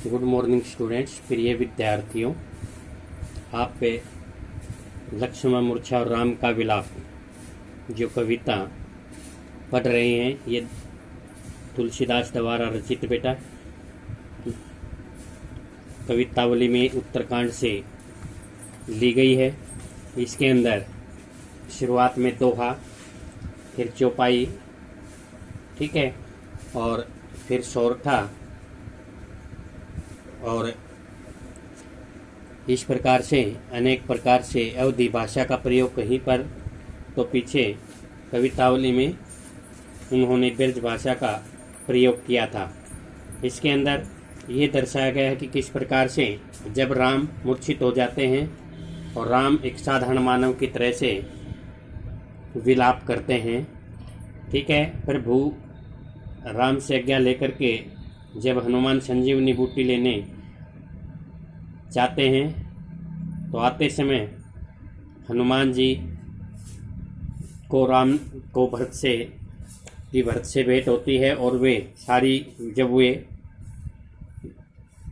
Good morning students, प्रिय विद्यार्थियों। आप पे लक्ष्मण मूर्छा और राम का विलाप जो कविता पढ़ रहे हैं, ये तुलसीदास द्वारा रचित बेटा कवितावली में उत्तरकांड से ली गई है। इसके अंदर शुरुआत में दोहा, फिर चौपाई, ठीक है, और फिर सोरठा, और इस प्रकार से अनेक प्रकार से अवधी भाषा का प्रयोग कहीं पर, तो पीछे कवितावली में उन्होंने ब्रज भाषा का प्रयोग किया था। इसके अंदर ये दर्शाया गया है कि किस प्रकार से जब राम मूर्छित हो जाते हैं और राम एक साधारण मानव की तरह से विलाप करते हैं, ठीक है। प्रभु राम से आज्ञा लेकर के जब हनुमान संजीवनी बूटी लेने जाते हैं तो आते समय हनुमान जी को राम को भरत से भेंट होती है, और वे सारी जब वे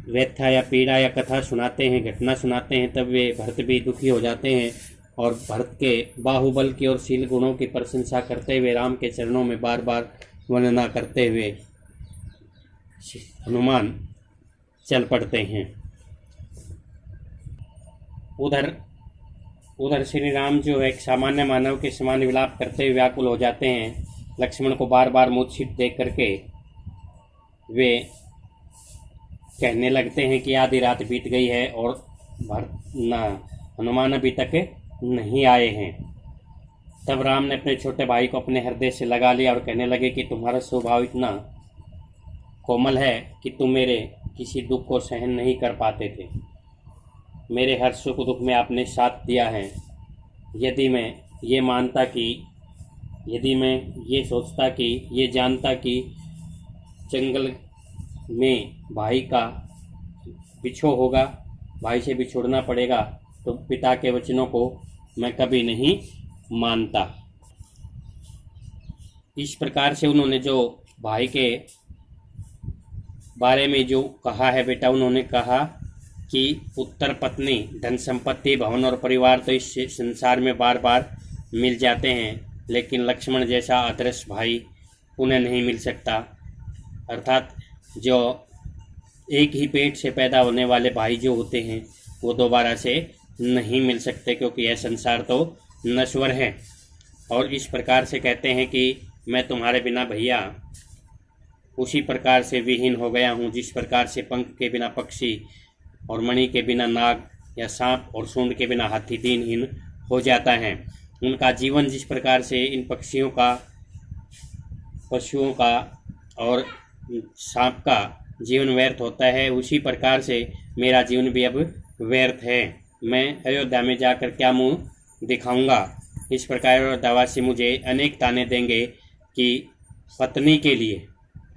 व्यथा या पीड़ा या कथा सुनाते हैं, घटना सुनाते हैं, तब वे भरत भी दुखी हो जाते हैं और भरत के बाहुबल की और शील गुणों की प्रशंसा करते हुए राम के चरणों में बार बार वंदना करते हुए हनुमान चल पड़ते हैं। उधर श्री राम जो है एक सामान्य मानव के समान विलाप करते हुए व्याकुल हो जाते हैं। लक्ष्मण को बार बार मूर्छित देख करके वे कहने लगते हैं कि आधी रात बीत गई है और हनुमान अभी तक नहीं आए हैं। तब राम ने अपने छोटे भाई को अपने हृदय से लगा लिया और कहने लगे कि तुम्हारा स्वभाव इतना कोमल है कि तुम मेरे किसी दुख को सहन नहीं कर पाते थे। मेरे हर सुख दुख में आपने साथ दिया है। यदि मैं ये सोचता कि ये जानता कि जंगल में भाई का बिछो होगा, भाई से बिछोड़ना पड़ेगा, तो पिता के वचनों को मैं कभी नहीं मानता। इस प्रकार से उन्होंने जो भाई के बारे में जो कहा है बेटा, उन्होंने कहा कि पुत्र, पत्नी, धन संपत्ति, भवन और परिवार तो इस संसार में बार बार मिल जाते हैं, लेकिन लक्ष्मण जैसा आदर्श भाई उन्हें नहीं मिल सकता। अर्थात जो एक ही पेट से पैदा होने वाले भाई जो होते हैं वो दोबारा से नहीं मिल सकते, क्योंकि यह संसार तो नश्वर है। और इस प्रकार से कहते हैं कि मैं तुम्हारे बिना भैया उसी प्रकार से विहीन हो गया हूँ जिस प्रकार से पंख के बिना पक्षी और मणि के बिना नाग या सांप और सूंड के बिना हाथी दीनहीन हो जाता है। उनका जीवन जिस प्रकार से इन पक्षियों का, पशुओं का और सांप का जीवन व्यर्थ होता है, उसी प्रकार से मेरा जीवन भी अब व्यर्थ है। मैं अयोध्या में जाकर क्या मुंह दिखाऊंगा। इस प्रकार अयोध्यावासी मुझे अनेक ताने देंगे कि पत्नी के लिए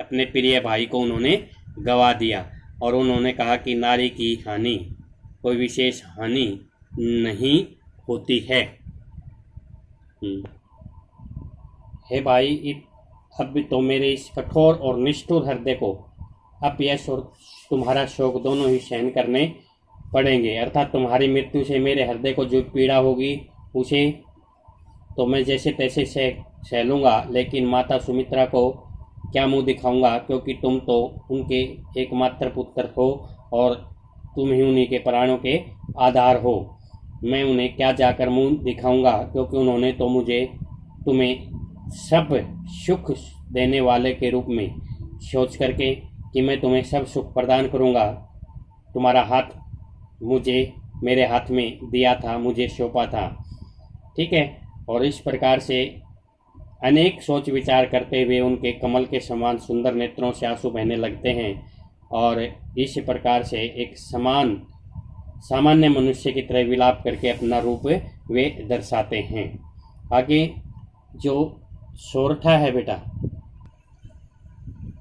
अपने प्रिय भाई को उन्होंने गवा दिया, और उन्होंने कहा कि नारी की हानि कोई विशेष हानि नहीं होती है। हे भाई, अब तो मेरे इस कठोर और निष्ठुर हृदय को अपयश और तुम्हारा शोक दोनों ही सहन करने पड़ेंगे। अर्थात तुम्हारी मृत्यु से मेरे हृदय को जो पीड़ा होगी उसे तो मैं जैसे तैसे सह लूँगा, लेकिन माता सुमित्रा को क्या मुंह दिखाऊंगा, क्योंकि तुम तो उनके एकमात्र पुत्र हो और तुम ही उन्हीं के प्राणों के आधार हो। मैं उन्हें क्या जाकर मुंह दिखाऊंगा, क्योंकि उन्होंने तो मुझे तुम्हें सब सुख देने वाले के रूप में सोच करके कि मैं तुम्हें सब सुख प्रदान करूंगा, तुम्हारा हाथ मुझे मेरे हाथ में दिया था, मुझे सौंपा था, ठीक है। और इस प्रकार से अनेक सोच विचार करते हुए उनके कमल के समान सुंदर नेत्रों से आंसू बहने लगते हैं, और इस प्रकार से एक सामान्य मनुष्य की तरह विलाप करके अपना रूप वे दर्शाते हैं। आगे जो सोरठा है बेटा,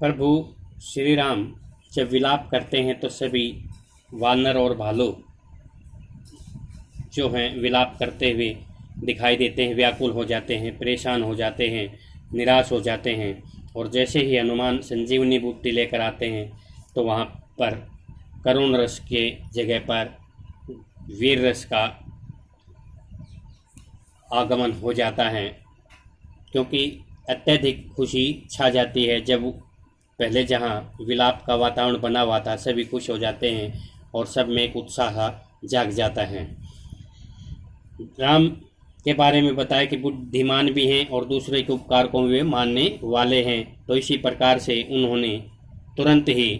प्रभु श्री राम जब विलाप करते हैं तो सभी वानर और भालू जो हैं विलाप करते हुए दिखाई देते हैं, व्याकुल हो जाते हैं, परेशान हो जाते हैं, निराश हो जाते हैं। और जैसे ही हनुमान संजीवनी बूटी लेकर आते हैं तो वहाँ पर करुण रस के जगह पर वीर रस का आगमन हो जाता है, क्योंकि अत्यधिक खुशी छा जाती है। जब पहले जहाँ विलाप का वातावरण बना हुआ था, सभी खुश हो जाते हैं और सब में एक उत्साह जाग जाता है। राम के बारे में बताया कि बुद्धिमान भी हैं और दूसरे के उपकार को वे मानने वाले हैं। तो इसी प्रकार से उन्होंने तुरंत ही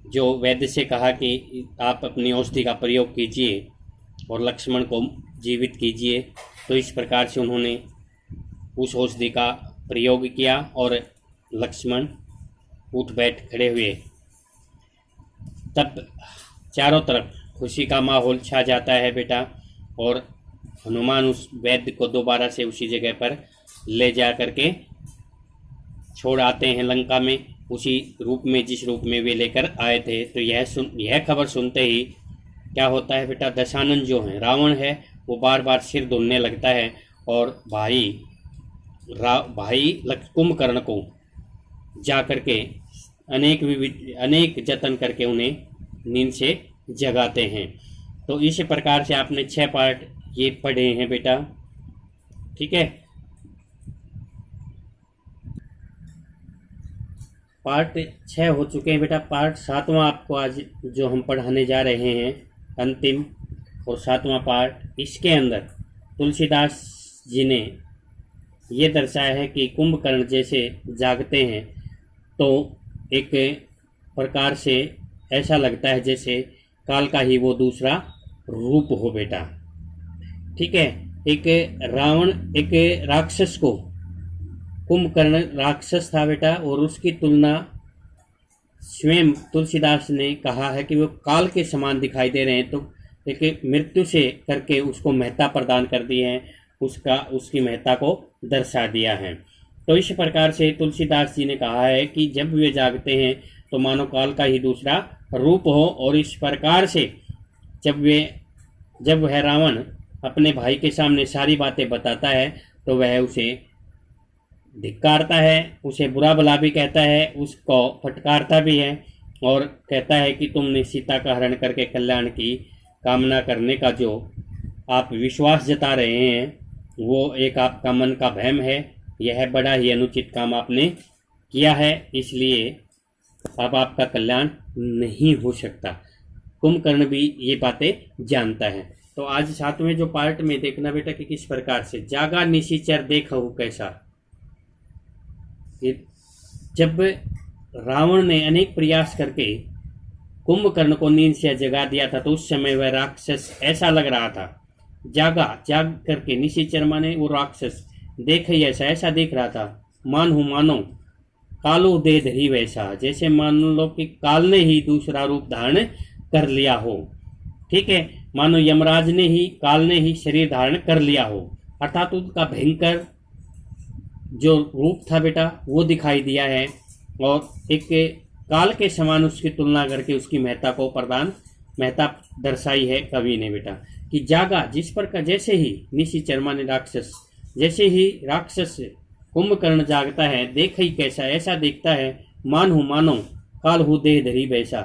जो वैद्य से कहा कि आप अपनी औषधि का प्रयोग कीजिए और लक्ष्मण को जीवित कीजिए, तो इस प्रकार से उन्होंने उस औषधि का प्रयोग किया और लक्ष्मण उठ बैठ खड़े हुए। तब चारों तरफ खुशी का माहौल छा जाता है बेटा, और हनुमान उस वैद्य को दोबारा से उसी जगह पर ले जा करके छोड़ आते हैं लंका में, उसी रूप में जिस रूप में वे लेकर आए थे। तो यह खबर सुनते ही क्या होता है बेटा, दशानन जो है, रावण है, वो बार बार सिर धुनने लगता है और भाई कुंभकर्ण को जा करके अनेक जतन करके उन्हें नींद से जगाते हैं। तो इस प्रकार से आपने 6 पार्ट ये पढ़े हैं बेटा, ठीक है। पार्ट 6 हो चुके हैं बेटा। पार्ट 7वां आपको आज जो हम पढ़ाने जा रहे हैं, अंतिम और 7वां पार्ट, इसके अंदर तुलसीदास जी ने ये दर्शाया है कि कुंभकर्ण जैसे जागते हैं तो एक प्रकार से ऐसा लगता है जैसे काल का ही वो दूसरा रूप हो बेटा, ठीक है। एक रावण, एक राक्षस को, कुंभकर्ण राक्षस था बेटा, और उसकी तुलना स्वयं तुलसीदास ने कहा है कि वो काल के समान दिखाई दे रहे हैं। तो एक मृत्यु से करके उसको महत्ता प्रदान कर दी है, उसकी महत्ता को दर्शा दिया है। तो इस प्रकार से तुलसीदास जी ने कहा है कि जब वे जागते हैं तो मानो काल का ही दूसरा रूप हो, और इस प्रकार से जब वह रावण अपने भाई के सामने सारी बातें बताता है तो वह उसे धिक्कारता है, उसे बुरा भला भी कहता है, उसको फटकारता भी है और कहता है कि तुमने सीता का हरण करके कल्याण की कामना करने का जो आप विश्वास जता रहे हैं वो एक आपका मन का भ्रम है। यह बड़ा ही अनुचित काम आपने किया है, इसलिए अब आपका कल्याण नहीं हो सकता। कुंभकर्ण भी ये बातें जानता है। तो आज 7वें जो पार्ट में देखना बेटा कि किस प्रकार से जागा निशिचर देखहु कैसा। जब रावण ने अनेक प्रयास करके कुंभकर्ण को नींद से जगा दिया था तो उस समय वह राक्षस ऐसा लग रहा था, जाग करके, निशिचर माने वो राक्षस, देख ही ऐसा देख रहा था, मानो कालो दे धरी वैसा, जैसे मान लो कि काल ने ही दूसरा रूप धारण कर लिया हो, ठीक है। मानो यमराज ने ही, काल ने ही शरीर धारण कर लिया हो, अर्थात उसका भयंकर जो रूप था बेटा वो दिखाई दिया है। और एक काल के समान उसकी तुलना करके उसकी महत्ता दर्शाई है कवि ने बेटा कि जागा, जिस पर जैसे ही निशिचर माने राक्षस, जैसे ही राक्षस कुंभकर्ण जागता है, देख ही कैसा, ऐसा देखता है, मानो काल हु देह धरी वैसा,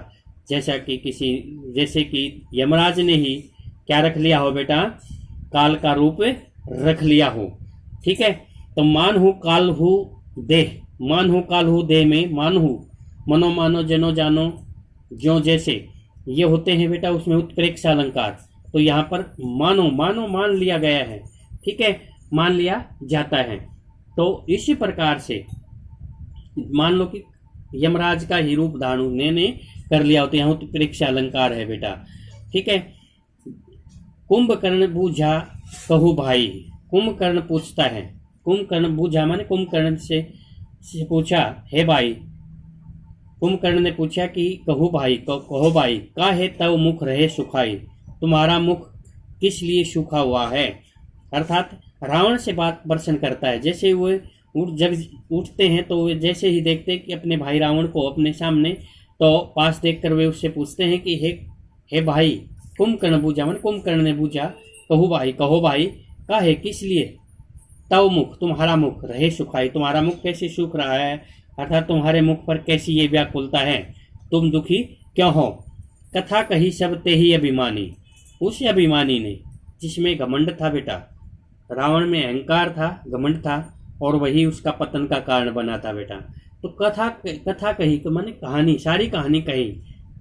जैसे कि यमराज ने ही क्या रख लिया हो बेटा, काल का रूप रख लिया हो, ठीक है। तो मानहु काल हु देह में मानहु मनो मानो जनो जानो जो जैसे ये होते हैं बेटा, उसमें उत्प्रेक्ष अलंकार। तो यहाँ पर मानो मान लिया गया है, ठीक है, मान लिया जाता है। तो इसी प्रकार से मान लो कि यमराज का ही रूप धारण ने कर लिया होता है, यहाँ उत्प्रेक्ष अलंकार है बेटा, ठीक है। कुंभकर्ण बूझा कहू भाई, कुंभकर्ण पूछता है, कुंभकर्ण बूझा माने कुंभकर्ण से पूछा, हे भाई, कुंभकर्ण ने पूछा कि कहो भाई का है तव मुख रहे सुखाई, तुम्हारा मुख किस लिए सूखा हुआ है। अर्थात रावण से बात प्रश्न करता है। जैसे वो जब उठते हैं तो वे जैसे ही देखते हैं कि अपने भाई रावण को अपने सामने, तो पास देखकर वे उससे पूछते हैं कि हे भाई, कुंभकर्ण बूझा माने कुंभकर्ण ने पूछा, कहो भाई का है किस लिए, तव मुख तुम्हारा मुख रहे सुखाई, तुम्हारा मुख कैसे सूख रहा है, अर्थात तुम्हारे मुख पर कैसी ये व्याकुलता है। तुम दुखी क्यों हो। कथा कही सब ते ही अभिमानी, उस अभिमानी ने जिसमें घमंड था बेटा, रावण में अहंकार था, घमंड था, और वही उसका पतन का कारण बना था बेटा। तो कथा कही तो माने कहानी, सारी कहानी कही,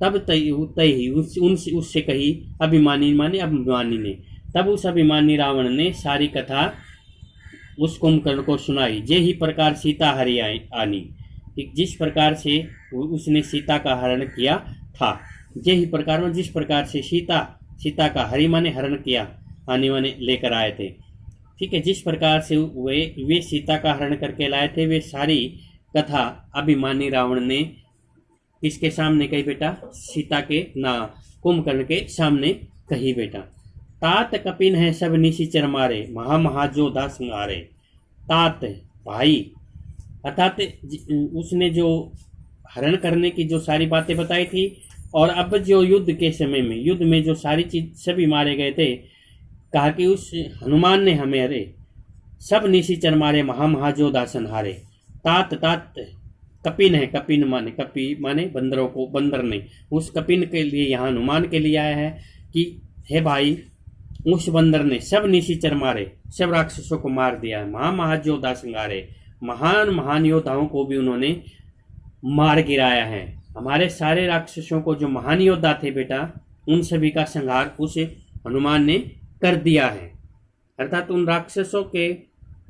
तब तय ही उससे कही अभिमानी माने अभिमानी ने, तब उस अभिमानी रावण ने सारी कथा उस कुंभकर्ण को सुनाई। जे ही प्रकार सीता हरि आनी, जिस प्रकार से उसने सीता का हरण किया था, जे ही प्रकार में जिस प्रकार से सीता का हरि माने हरण किया, आने माने लेकर आए थे। ठीक है, जिस प्रकार से वे सीता का हरण करके लाए थे, वे सारी कथा अभिमानी रावण ने किसके सामने कही बेटा, सीता के कुंभकर्ण के सामने कही बेटा। तात कपिन है सब निशिचर मारे, महामहाजोधा संहारे। तात भाई, अर्थात उसने जो हरण करने की जो सारी बातें बताई थी, और अब जो युद्ध के समय में, युद्ध में जो सारी चीज सभी मारे गए थे, कहा कि उस हनुमान ने हमें हरे, सब निशिचर मारे, महामहाजोधा संहारे। तात कपिन है, कपिन माने कपि माने बंदरों को, बंदर ने उस कपिन के लिए यहाँ हनुमान के लिए आया है कि हे भाई, उस बंदर ने सब निशिचर मारे, सब राक्षसों को मार दिया है। महामहाजोधा संहारे, महान योद्धाओं को भी उन्होंने मार गिराया है। हमारे सारे राक्षसों को, जो महान योद्धा थे बेटा, उन सभी का संहार उस हनुमान ने कर दिया है। अर्थात उन राक्षसों के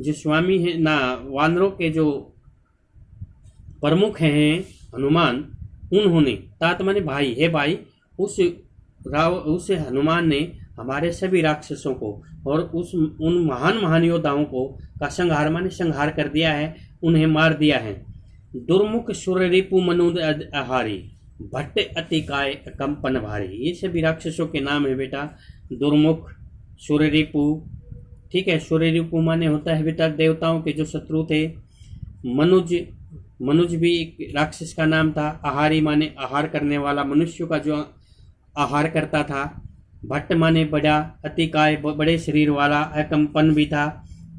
जो स्वामी हैं वानरों के जो प्रमुख हैं हनुमान, उन्होंने, तात माने भाई, हे भाई, उस हनुमान ने हमारे सभी राक्षसों को और उन महान योद्धाओं को का संहार माने संहार कर दिया है, उन्हें मार दिया है। दुर्मुख सुररिपु मनुद आहारी, भट्ट अतिकाय कंपन भारी। ये सभी राक्षसों के नाम है बेटा, दुर्मुख, सुररिपु। ठीक है, सुररिपु माने होता है बेटा देवताओं के जो शत्रु थे। मनुज भी एक राक्षस का नाम था। आहारी माने आहार करने वाला, मनुष्य का जो आहार करता था। भट्ट माने बड़ा, अतिकाय बड़े शरीर वाला, अकंपन भी था,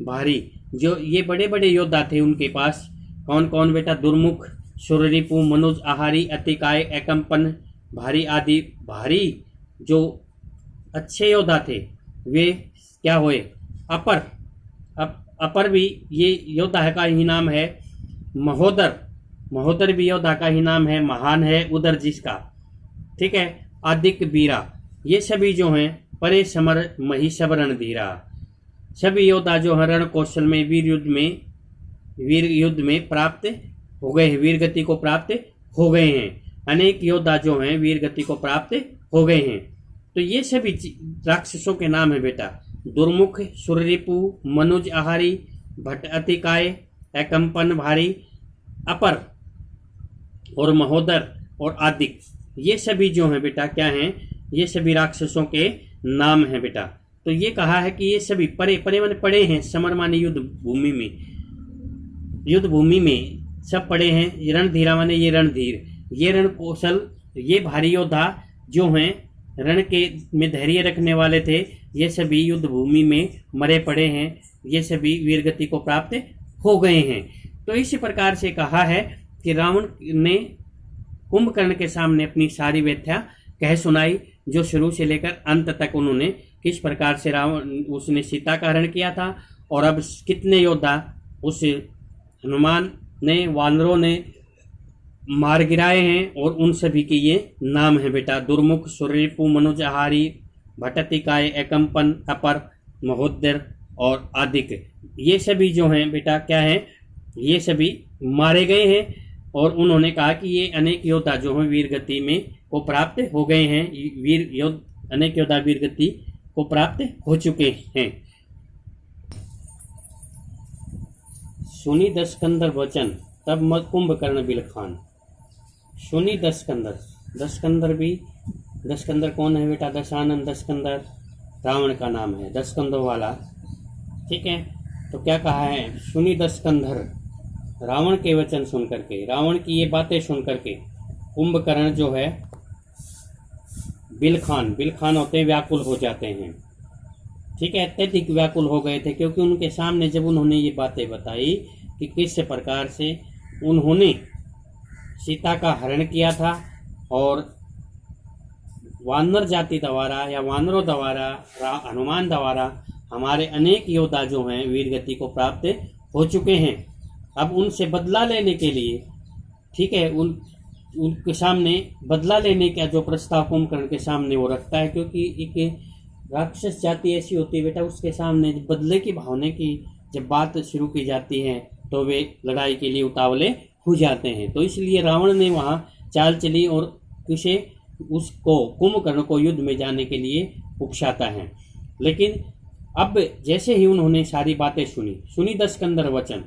भारी। जो ये बड़े बड़े योद्धा थे उनके पास, कौन कौन बेटा, दुर्मुख, सुररिपु, मनुज, आहारी, अतिकाय, अकंपन, भारी आदि। भारी जो अच्छे योद्धा थे वे क्या हुए, अपर भी ये योद्धा का ही नाम है। महोदर भी योद्धा का ही नाम है, महान है उदर जिसका। ठीक है, आदिक बीरा, ये सभी जो हैं परे समर महिषभ रणधीरा। सभी योद्धा जो हैं रण कौशल में, वीर युद्ध में प्राप्त हो गए हैं, वीर गति को प्राप्त हो गए हैं। अनेक योद्धा जो हैं वीर गति को प्राप्त हो गए हैं। तो ये सभी राक्षसों के नाम है बेटा, दुर्मुख, सुररिपु, मनुज, आहारी, भट्ट अतिकाय, अकंपन भारी, अपर और महोदर और आदिक। ये सभी जो हैं बेटा क्या हैं, ये सभी राक्षसों के नाम हैं बेटा। तो ये कहा है कि ये सभी परे माने पड़े हैं, समर माने युद्ध भूमि में सब पड़े हैं। रणधीरा माने ये रणधीर, ये रण कौशल, ये भारी योद्धा जो हैं रण के में धैर्य रखने वाले थे, ये सभी युद्ध भूमि में मरे पड़े हैं, ये सभी वीरगति को प्राप्त हो गए हैं। तो इसी प्रकार से कहा है कि रावण ने कुंभकर्ण के सामने अपनी सारी व्याख्या कह सुनाई, जो शुरू से लेकर अंत तक उन्होंने किस प्रकार से उसने सीता का हरण किया था, और अब कितने योद्धा उस हनुमान ने, वानरों ने मार गिराए हैं, और उन सभी के ये नाम है बेटा, दुर्मुख, सुररिपु, मनुज, आहारी, भट्टतिकाय, अकंपन, अपर, महोदर और आदिक। ये सभी जो हैं बेटा क्या हैं, ये सभी मारे गए हैं। और उन्होंने कहा कि ये अनेक योद्धा जो हैं वीर गति में को प्राप्त हो गए हैं, अनेक योद्धा वीर गति को प्राप्त हो चुके हैं। सुनी दशकंदर वचन तब मत कुंभकर्ण बिलखान। सुनी दशकंदर कौन है बेटा, दशानन दशकंदर रावण का नाम है, दशकंदों वाला। ठीक है, तो क्या कहा है, सुनी दशकंधर, रावण के वचन सुन करके, रावण की ये बातें सुन करके कुंभकर्ण जो है बिलखान होते हैं, व्याकुल हो जाते हैं। ठीक है, अत्यधिक व्याकुल हो गए थे, क्योंकि उनके सामने जब उन्होंने ये बातें बताई कि किस प्रकार से उन्होंने सीता का हरण किया था, और वानर जाति द्वारा या वानरों द्वारा हनुमान द्वारा हमारे अनेक योद्धा जो हैं वीर गति को प्राप्त हो चुके हैं। अब उनसे बदला लेने के लिए, ठीक है, उनके सामने बदला लेने का जो प्रस्ताव कुंभकर्ण के सामने वो रखता है, क्योंकि एक राक्षस जाति ऐसी होती है बेटा, उसके सामने बदले की भावना की जब बात शुरू की जाती है तो वे लड़ाई के लिए उतावले हो जाते हैं। तो इसलिए रावण ने वहाँ चाल चली और किसे उसको कुंभकर्ण को युद्ध में जाने के लिए उकसाता है। लेकिन अब जैसे ही उन्होंने सारी बातें सुनी 10 कंदर वचन,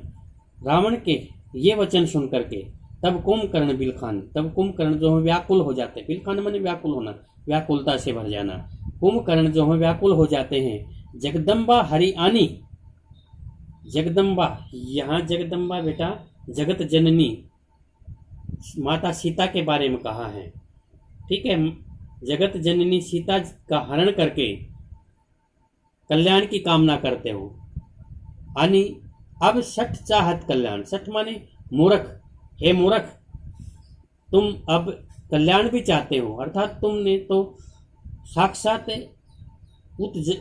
रावण के ये वचन सुन करके तब कुंभकर्ण जो है व्याकुल हो जाते हैं। बिलखान माने व्याकुल होना, व्याकुलता से भर जाना। कुंभकर्ण जो है व्याकुल हो जाते हैं। जगदम्बा हरियाणी, जगदम्बा, यहाँ जगदम्बा बेटा जगत जननी माता सीता के बारे में कहा है, ठीक है। जगत जननी सीता का हरण करके कल्याण की कामना करते हो। यानी अब सठ चाहत कल्याण, सठ माने मूर्ख, हे मूर्ख, तुम अब कल्याण भी चाहते हो, अर्थात तुमने तो साक्षात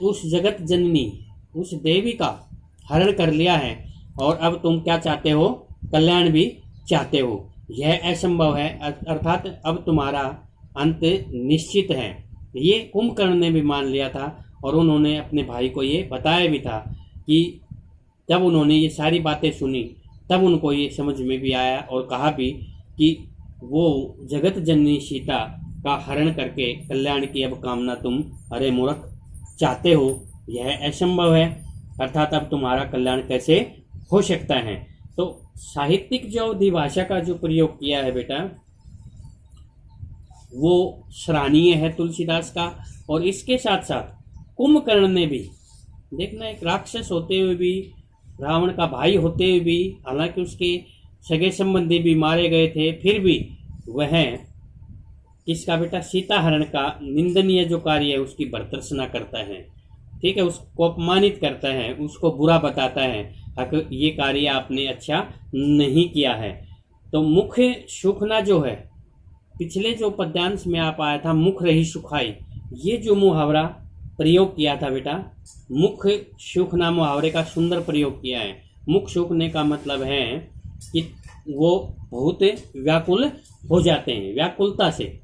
उस जगत जननी, उस देवी का हरण कर लिया है और अब तुम क्या चाहते हो, कल्याण भी चाहते हो। यह असंभव है, अर्थात अब तुम्हारा अंत निश्चित है। ये कुंभकर्ण ने भी मान लिया था और उन्होंने अपने भाई को ये बताया भी था कि जब उन्होंने ये सारी बातें सुनी तब उनको ये समझ में भी आया और कहा भी कि वो जगत जननी सीता का हरण करके कल्याण की अब कामना तुम अरे मूर्ख चाहते हो, यह असंभव है, अर्थात अब तुम्हारा कल्याण कैसे हो सकता है। तो साहित्यिक जो अवधि भाषा का जो प्रयोग किया है बेटा वो सराहनीय है तुलसीदास का। और इसके साथ साथ कुंभकर्ण ने भी, देखना, एक राक्षस होते हुए भी, रावण का भाई होते हुए भी, हालांकि उसके सगे संबंधी भी मारे गए थे, फिर भी वह किसका बेटा, सीता हरण का निंदनीय जो कार्य है उसकी भर्त्सना करता है, ठीक है, उसको अपमानित करता है, उसको बुरा बताता है, ये कार्य आपने अच्छा नहीं किया है। तो मुख्य सूखना जो है, पिछले जो पद्यांश में आप आया था, मुख रही सुखाई, ये जो मुहावरा प्रयोग किया था बेटा, मुख सूखना मुहावरे का सुंदर प्रयोग किया है। मुख सूखने का मतलब है कि वो बहुत व्याकुल हो जाते हैं, व्याकुलता से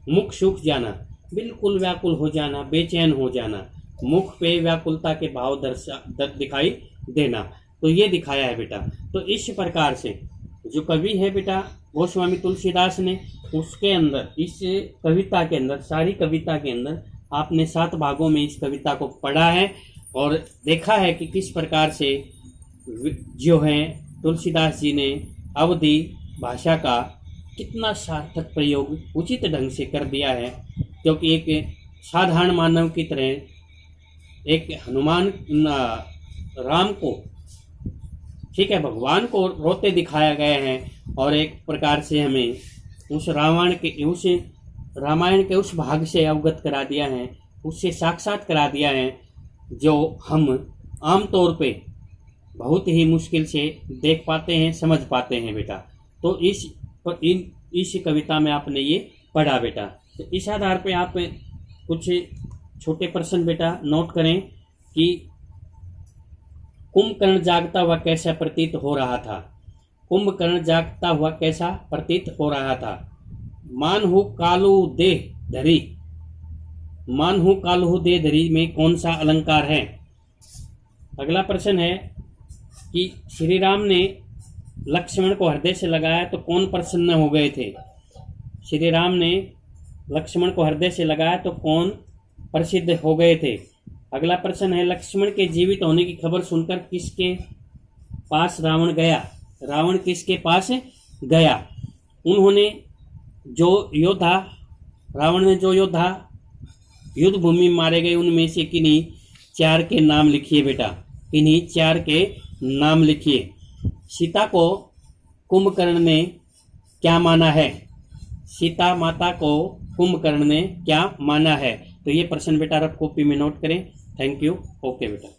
मुख सूख जाना, बिल्कुल व्याकुल हो जाना, बेचैन हो जाना, मुख पे व्याकुलता के भाव दिखाई देना, तो ये दिखाया है बेटा। तो इस प्रकार से जो कवि है बेटा गोस्वामी तुलसीदास ने, उसके अंदर, इस कविता के अंदर, सारी कविता के अंदर आपने 7 भागों में इस कविता को पढ़ा है और देखा है कि किस प्रकार से जो है तुलसीदास जी ने अवधि भाषा का कितना सार्थक प्रयोग उचित ढंग से कर दिया है। क्योंकि एक साधारण मानव की तरह एक हनुमान राम को, ठीक है, भगवान को रोते दिखाया गया है और एक प्रकार से हमें उस रामायण के उस भाग से अवगत करा दिया है, उससे साक्षात करा दिया है जो हम आम तौर पे बहुत ही मुश्किल से देख पाते हैं, समझ पाते हैं बेटा। तो इस कविता में आपने ये पढ़ा बेटा। तो इस आधार पे आप कुछ छोटे प्रश्न बेटा नोट करें कि कुंभकर्ण जागता हुआ कैसा प्रतीत हो रहा था। कुंभकर्ण जागता हुआ कैसा प्रतीत हो रहा था। मानहु कालु देह धरी, मानहु कालहु देह धरी में कौन सा अलंकार है। अगला प्रश्न है कि श्री राम ने लक्ष्मण को हृदय से लगाया तो कौन प्रसन्न हो गए थे। श्री राम ने लक्ष्मण को हृदय से लगाया तो कौन प्रसिद्ध हो गए थे। अगला प्रश्न है लक्ष्मण के जीवित होने की खबर सुनकर किसके पास रावण गया। रावण किसके पास गया। उन्होंने जो योद्धा, रावण ने जो योद्धा युद्ध भूमि में मारे गए उनमें से किन्हीं 4 के नाम लिखिए बेटा, किन्हीं 4 के नाम लिखिए। सीता को कुंभकर्ण ने क्या माना है। सीता माता को कुंभकर्ण ने क्या माना है। तो ये प्रश्न बेटा आप कॉपी में नोट करें। Thank you. ओके बेटा।